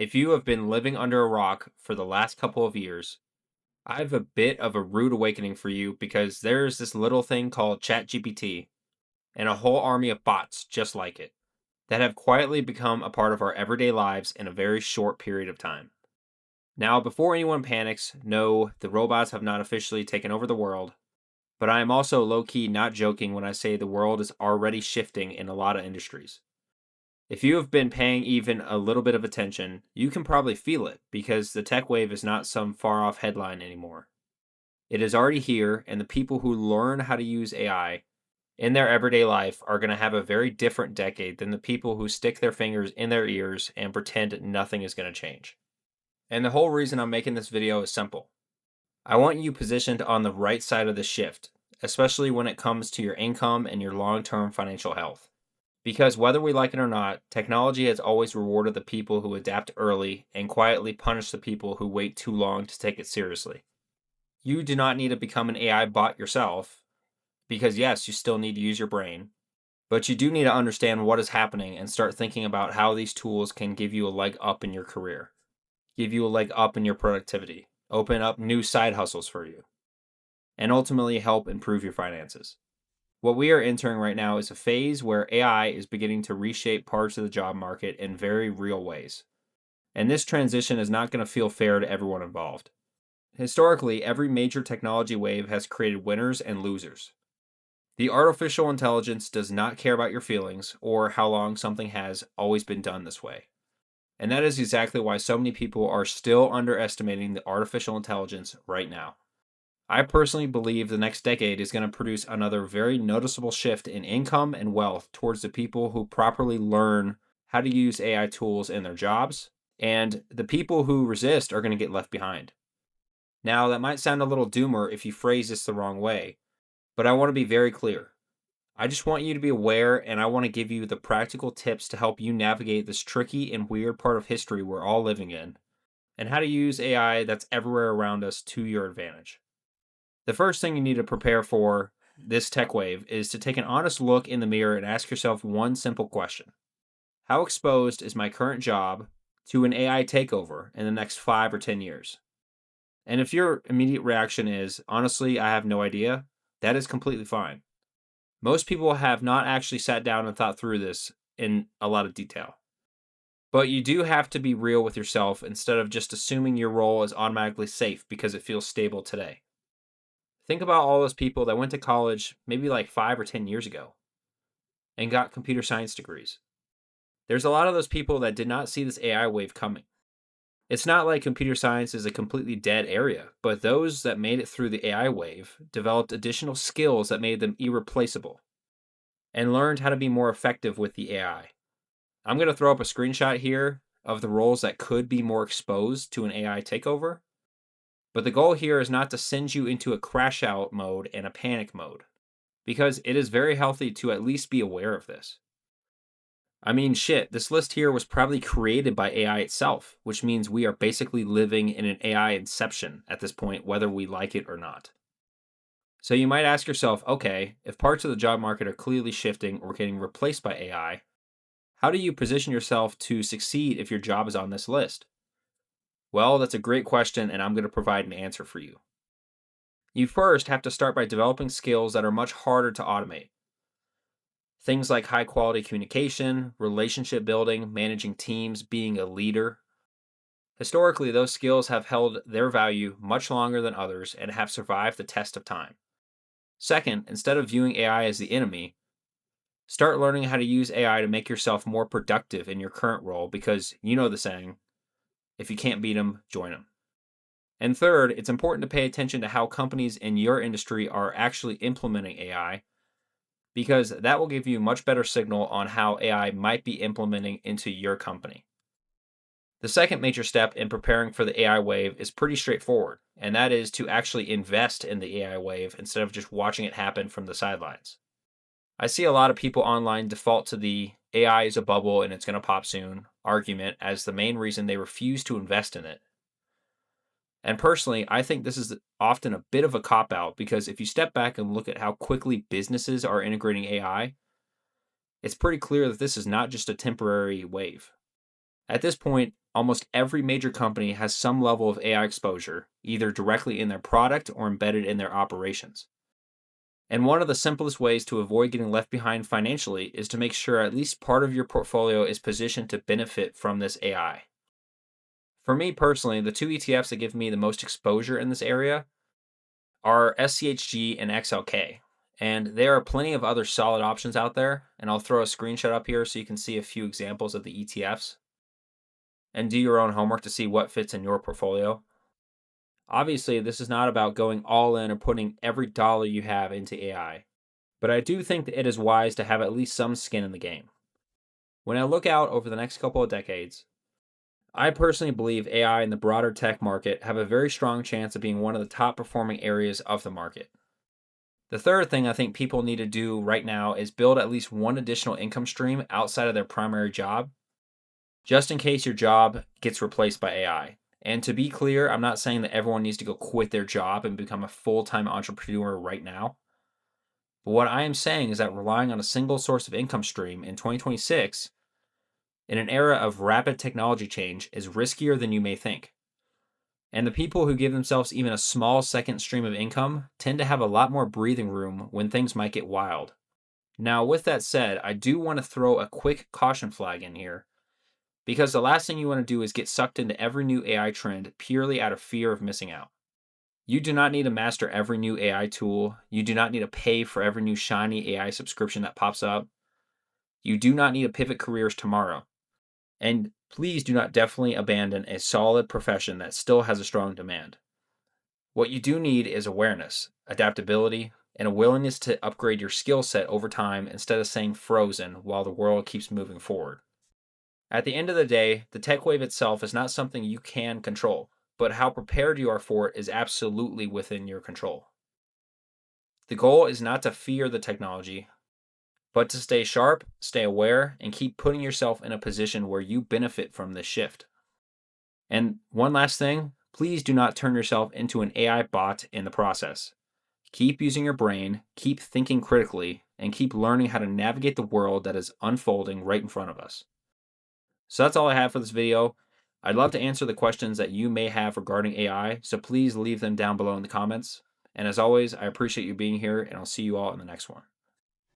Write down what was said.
If you have been living under a rock for the last couple of years, I have a bit of a rude awakening for you because there's this little thing called ChatGPT and a whole army of bots just like it that have quietly become a part of our everyday lives in a very short period of time. Now, before anyone panics, no, the robots have not officially taken over the world, but I am also low key not joking when I say the world is already shifting in a lot of industries. If you have been paying even a little bit of attention, you can probably feel it because the tech wave is not some far off headline anymore. It is already here, and the people who learn how to use AI in their everyday life are going to have a very different decade than the people who stick their fingers in their ears and pretend nothing is going to change. And the whole reason I'm making this video is simple. I want you positioned on the right side of the shift, especially when it comes to your income and your long term financial health. Because whether we like it or not, technology has always rewarded the people who adapt early and quietly punished the people who wait too long to take it seriously. You do not need to become an AI bot yourself, because yes, you still need to use your brain, but you do need to understand what is happening and start thinking about how these tools can give you a leg up in your career, give you a leg up in your productivity, open up new side hustles for you, and ultimately help improve your finances. What we are entering right now is a phase where AI is beginning to reshape parts of the job market in very real ways. And this transition is not going to feel fair to everyone involved. Historically, every major technology wave has created winners and losers. The artificial intelligence does not care about your feelings or how long something has always been done this way. And that is exactly why so many people are still underestimating the artificial intelligence right now. I personally believe the next decade is going to produce another very noticeable shift in income and wealth towards the people who properly learn how to use AI tools in their jobs, and the people who resist are going to get left behind. Now, that might sound a little doomer if you phrase this the wrong way, but I want to be very clear. I just want you to be aware, and I want to give you the practical tips to help you navigate this tricky and weird part of history we're all living in, and how to use AI that's everywhere around us to your advantage. The first thing you need to prepare for this tech wave is to take an honest look in the mirror and ask yourself one simple question. How exposed is my current job to an AI takeover in the next 5 or 10 years? And if your immediate reaction is, honestly, I have no idea, that is completely fine. Most people have not actually sat down and thought through this in a lot of detail. But you do have to be real with yourself instead of just assuming your role is automatically safe because it feels stable today. Think about all those people that went to college maybe like 5 or 10 years ago and got computer science degrees. There's a lot of those people that did not see this AI wave coming. It's not like computer science is a completely dead area, but those that made it through the AI wave developed additional skills that made them irreplaceable and learned how to be more effective with the AI. I'm going to throw up a screenshot here of the roles that could be more exposed to an AI takeover. But the goal here is not to send you into a crash out mode and a panic mode, because it is very healthy to at least be aware of this. I mean, shit, this list here was probably created by AI itself, which means we are basically living in an AI inception at this point, whether we like it or not. So you might ask yourself, okay, if parts of the job market are clearly shifting or getting replaced by AI, how do you position yourself to succeed if your job is on this list? Well, that's a great question, and I'm going to provide an answer for you. You first have to start by developing skills that are much harder to automate. Things like high quality communication, relationship building, managing teams, being a leader. Historically, those skills have held their value much longer than others and have survived the test of time. Second, instead of viewing AI as the enemy, start learning how to use AI to make yourself more productive in your current role because you know the saying, if you can't beat them, join them. And third, it's important to pay attention to how companies in your industry are actually implementing AI because that will give you a much better signal on how AI might be implementing into your company. The second major step in preparing for the AI wave is pretty straightforward, and that is to actually invest in the AI wave instead of just watching it happen from the sidelines. I see a lot of people online default to the AI is a bubble and it's going to pop soon argument as the main reason they refuse to invest in it. And personally, I think this is often a bit of a cop out because if you step back and look at how quickly businesses are integrating AI, it's pretty clear that this is not just a temporary wave. At this point, almost every major company has some level of AI exposure, either directly in their product or embedded in their operations. And one of the simplest ways to avoid getting left behind financially is to make sure at least part of your portfolio is positioned to benefit from this AI. For me personally, the two ETFs that give me the most exposure in this area are SCHG and XLK. And there are plenty of other solid options out there, and I'll throw a screenshot up here so you can see a few examples of the ETFs and do your own homework to see what fits in your portfolio. Obviously, this is not about going all in or putting every dollar you have into AI, but I do think that it is wise to have at least some skin in the game. When I look out over the next couple of decades, I personally believe AI and the broader tech market have a very strong chance of being one of the top performing areas of the market. The third thing I think people need to do right now is build at least one additional income stream outside of their primary job, just in case your job gets replaced by AI. And to be clear, I'm not saying that everyone needs to go quit their job and become a full time entrepreneur right now. But what I am saying is that relying on a single source of income stream in 2026, in an era of rapid technology change, is riskier than you may think. And the people who give themselves even a small second stream of income tend to have a lot more breathing room when things might get wild. Now, with that said, I do want to throw a quick caution flag in here because the last thing you want to do is get sucked into every new AI trend purely out of fear of missing out. You do not need to master every new AI tool. You do not need to pay for every new shiny AI subscription that pops up. You do not need to pivot careers tomorrow. And please do not definitely abandon a solid profession that still has a strong demand. What you do need is awareness, adaptability, and a willingness to upgrade your skill set over time instead of staying frozen while the world keeps moving forward. At the end of the day, the tech wave itself is not something you can control, but how prepared you are for it is absolutely within your control. The goal is not to fear the technology, but to stay sharp, stay aware, and keep putting yourself in a position where you benefit from this shift. And one last thing, please do not turn yourself into an AI bot in the process. Keep using your brain, keep thinking critically, and keep learning how to navigate the world that is unfolding right in front of us. So that's all I have for this video. I'd love to answer the questions that you may have regarding AI, so please leave them down below in the comments. And as always, I appreciate you being here, and I'll see you all in the next one.